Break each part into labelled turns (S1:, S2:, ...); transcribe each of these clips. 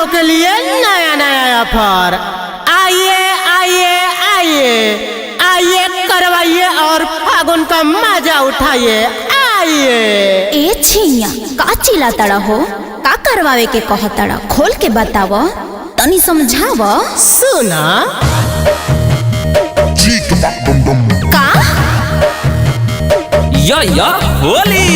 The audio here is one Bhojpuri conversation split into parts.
S1: भाइयों के लिए नया नया ऑफर। आइए आइए आइए आइए करवाइए और फागुन का मजा उठाइए। आइए।
S2: ए छिया का चिल्ला तड़ा हो, का करवावे के कह तड़ा, खोल के बताव तनी समझाव।
S1: सुना
S2: का
S3: या होली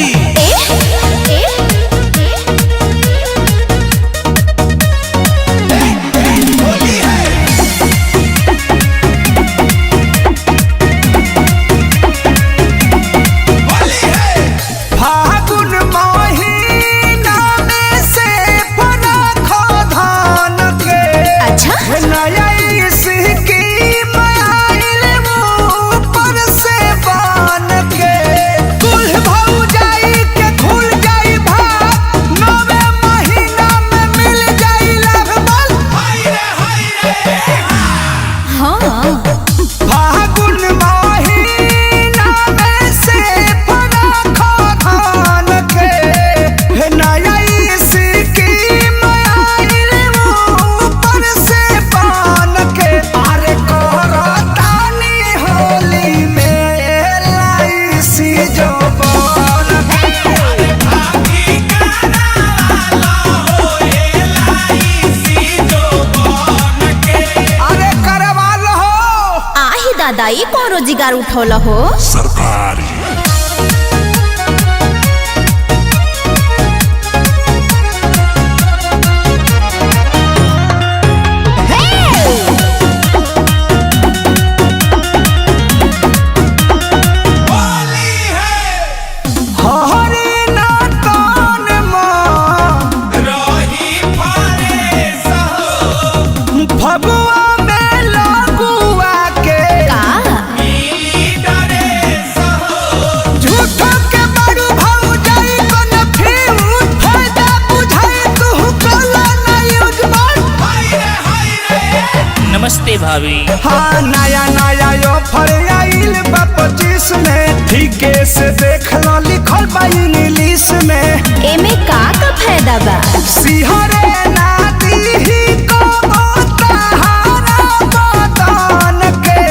S2: दाई कौन रोजगार उठौल हो
S4: सरकारी।
S3: नमस्ते भाभी।
S5: हाँ नया नया ऑफर आइल बा 25 में, ठीके से देख लो लिखल बा इंग्लिश में।
S2: एमे का फायदा बा?
S5: सिहरे ना दीही को बताहारा बदन के।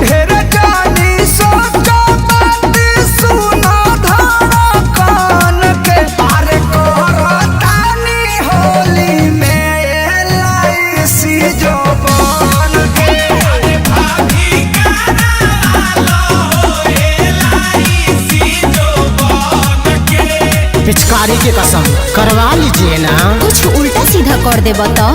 S5: ढेर जानी सोचो बात सुनो धड़कन के। अरे करतानी होली में LIC जो
S1: पिचकारी की कसम करवा लीजिए ना।
S2: कुछ उल्टा सीधा कर दे बता।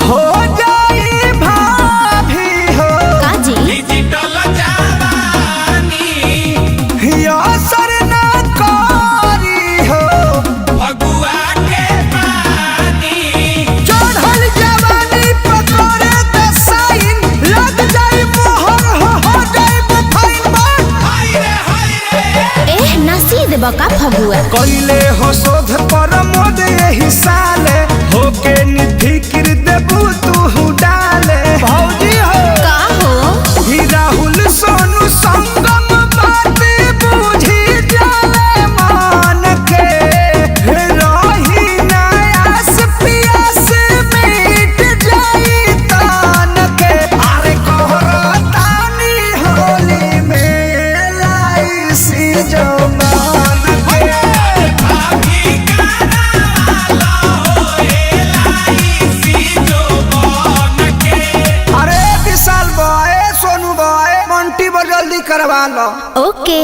S5: हो जाई भाभी हो
S2: काजी
S3: डिजिटल जवानी
S5: असर ना करी हो
S3: भगुआ के पानी।
S5: चढ़ल जवानी पकड़े त साइन लग जाई मोहर हो जाई फाइन बात।
S2: एह नसीद बका फगुआ
S5: कइले हो शोध पर मोद एही साले होके निफिक्र देबू तू डाले। भौजी हो
S2: का हो
S5: ही राहुल सोनू संगम बात बुझी जाले मान के। रही नयास पियास मिट जाई तान के। अरे कहरतानी होली में LIC जो मान के। अरे विशाल बॉय सोनू बॉय मंटी जल्दी करवा लो।
S2: ओके।